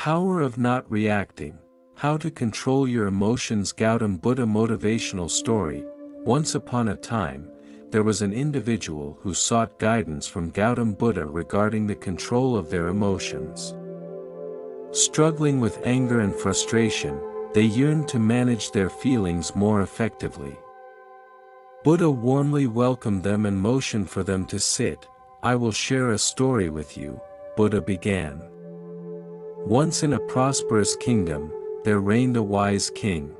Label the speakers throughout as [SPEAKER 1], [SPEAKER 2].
[SPEAKER 1] Power of not reacting. How to control your emotions. Gautam Buddha motivational story. Once upon a time, there was an individual who sought guidance from Gautam Buddha regarding the control of their emotions. Struggling with anger and frustration, they yearned to manage their feelings more effectively. Buddha warmly welcomed them and motioned for them to sit. "I will share a story with you," Buddha began. Once in a prosperous kingdom, there reigned a wise king.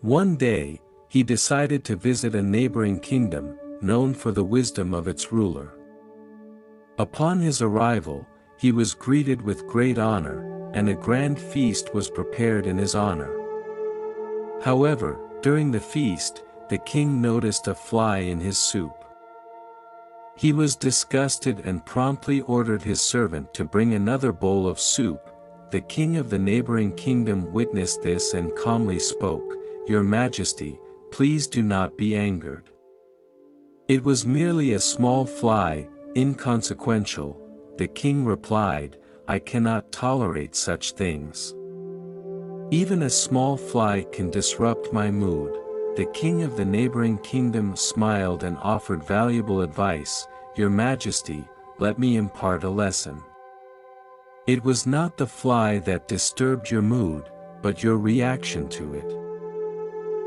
[SPEAKER 1] One day, he decided to visit a neighboring kingdom, known for the wisdom of its ruler. Upon his arrival, he was greeted with great honor, and a grand feast was prepared in his honor. However, during the feast, the king noticed a fly in his soup. He was disgusted and promptly ordered his servant to bring another bowl of soup. The king of the neighboring kingdom witnessed this and calmly spoke, "Your Majesty, please do not be angered. It was merely a small fly, inconsequential." The king replied, "I cannot tolerate such things. Even a small fly can disrupt my mood." The king of the neighboring kingdom smiled and offered valuable advice, "Your Majesty, let me impart a lesson. It was not the fly that disturbed your mood, but your reaction to it.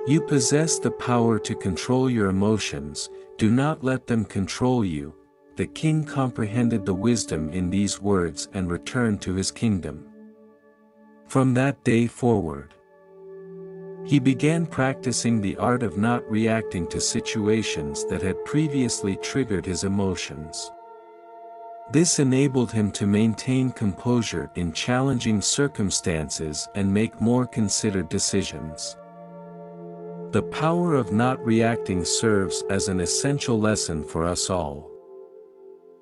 [SPEAKER 1] You possess the power to control your emotions, do not let them control you." The king comprehended the wisdom in these words and returned to his kingdom. From that day forward, he began practicing the art of not reacting to situations that had previously triggered his emotions. This enabled him to maintain composure in challenging circumstances and make more considered decisions. The power of not reacting serves as an essential lesson for us all.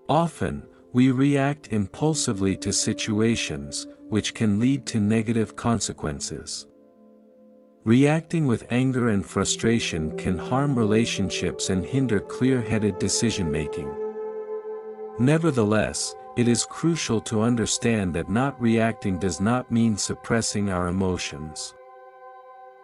[SPEAKER 1] Often, we react impulsively to situations, which can lead to negative consequences. Reacting with anger and frustration can harm relationships and hinder clear-headed decision-making. Nevertheless, it is crucial to understand that not reacting does not mean suppressing our emotions.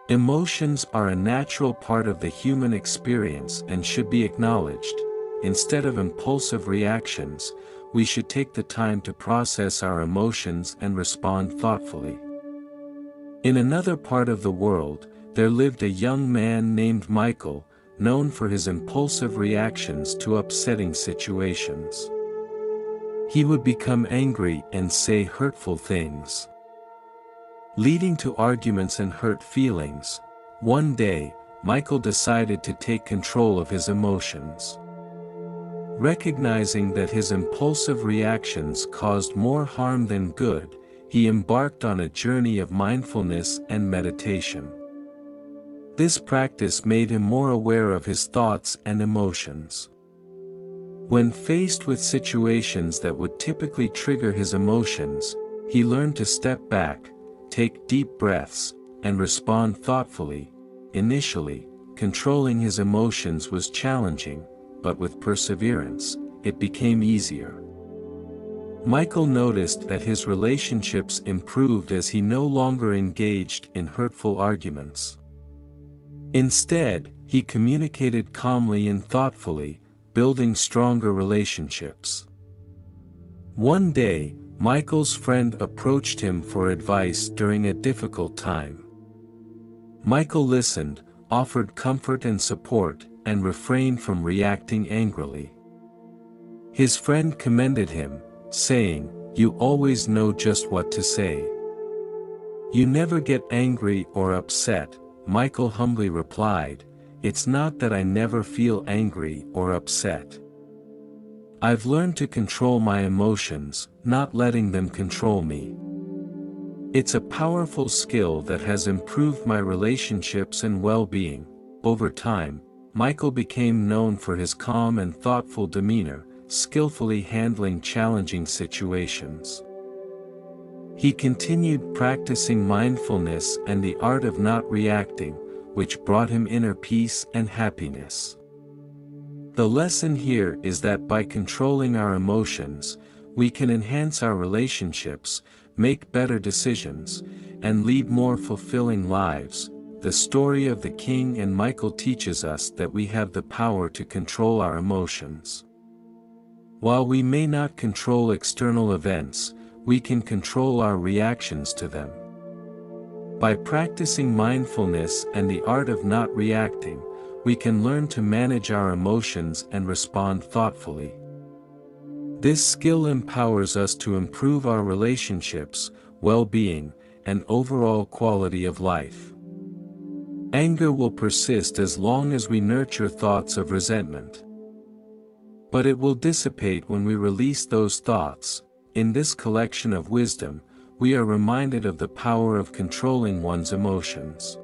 [SPEAKER 1] Emotions are a natural part of the human experience and should be acknowledged. Instead of impulsive reactions, we should take the time to process our emotions and respond thoughtfully. In another part of the world, there lived a young man named Michael, known for his impulsive reactions to upsetting situations. He would become angry and say hurtful things, leading to arguments and hurt feelings. One day, Michael decided to take control of his emotions. Recognizing that his impulsive reactions caused more harm than good, he embarked on a journey of mindfulness and meditation. This practice made him more aware of his thoughts and emotions. When faced with situations that would typically trigger his emotions, he learned to step back, take deep breaths, and respond thoughtfully. Initially, controlling his emotions was challenging, but with perseverance, it became easier. Michael noticed that his relationships improved as he no longer engaged in hurtful arguments. Instead, he communicated calmly and thoughtfully, building stronger relationships. One day, Michael's friend approached him for advice during a difficult time. Michael listened, offered comfort and support, and refrained from reacting angrily. His friend commended him, saying, "You always know just what to say. You never get angry or upset." Michael humbly replied, "It's not that I never feel angry or upset. I've learned to control my emotions, not letting them control me. It's a powerful skill that has improved my relationships and well-being." Over time, Michael became known for his calm and thoughtful demeanor, skillfully handling challenging situations. He continued practicing mindfulness and the art of not reacting, which brought him inner peace and happiness. The lesson here is that by controlling our emotions, we can enhance our relationships, make better decisions, and lead more fulfilling lives. The story of the king and Michael teaches us that we have the power to control our emotions. While we may not control external events, we can control our reactions to them. By practicing mindfulness and the art of not reacting, we can learn to manage our emotions and respond thoughtfully. This skill empowers us to improve our relationships, well-being, and overall quality of life. Anger will persist as long as we nurture thoughts of resentment. But it will dissipate when we release those thoughts. In this collection of wisdom, we are reminded of the power of controlling one's emotions.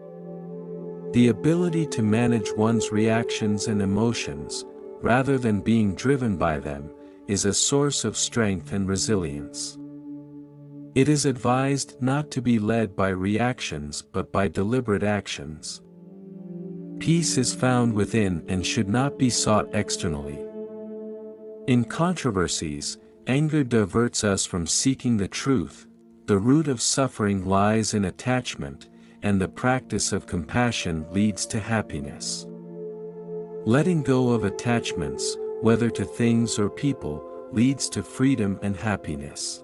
[SPEAKER 1] The ability to manage one's reactions and emotions, rather than being driven by them, is a source of strength and resilience. It is advised not to be led by reactions but by deliberate actions. Peace is found within and should not be sought externally. In controversies, anger diverts us from seeking the truth. The root of suffering lies in attachment, and the practice of compassion leads to happiness. Letting go of attachments, whether to things or people, leads to freedom and happiness.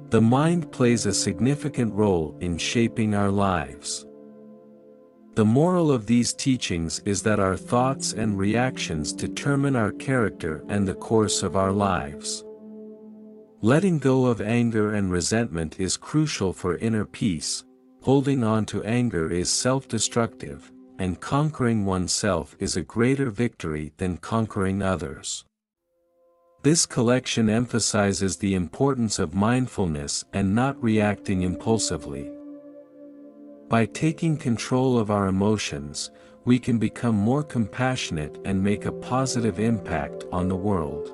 [SPEAKER 1] The mind plays a significant role in shaping our lives. The moral of these teachings is that our thoughts and reactions determine our character and the course of our lives. Letting go of anger and resentment is crucial for inner peace. Holding on to anger is self-destructive, and conquering oneself is a greater victory than conquering others. This collection emphasizes the importance of mindfulness and not reacting impulsively. By taking control of our emotions, we can become more compassionate and make a positive impact on the world.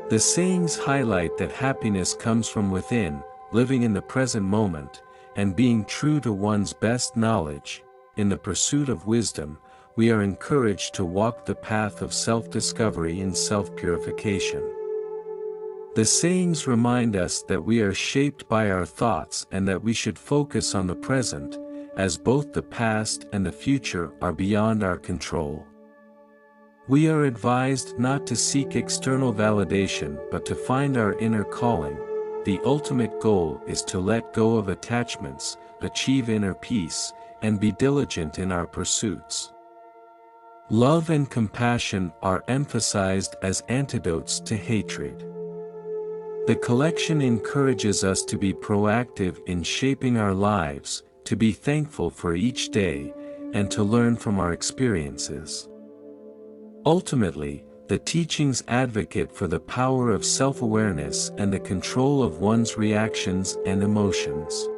[SPEAKER 1] The sayings highlight that happiness comes from within, living in the present moment, and being true to one's best knowledge. In the pursuit of wisdom, we are encouraged to walk the path of self-discovery and self-purification. The sayings remind us that we are shaped by our thoughts and that we should focus on the present, as both the past and the future are beyond our control. We are advised not to seek external validation but to find our inner calling. The ultimate goal is to let go of attachments, achieve inner peace, and be diligent in our pursuits. Love and compassion are emphasized as antidotes to hatred. The collection encourages us to be proactive in shaping our lives, to be thankful for each day, and to learn from our experiences. Ultimately, the teachings advocate for the power of self-awareness and the control of one's reactions and emotions.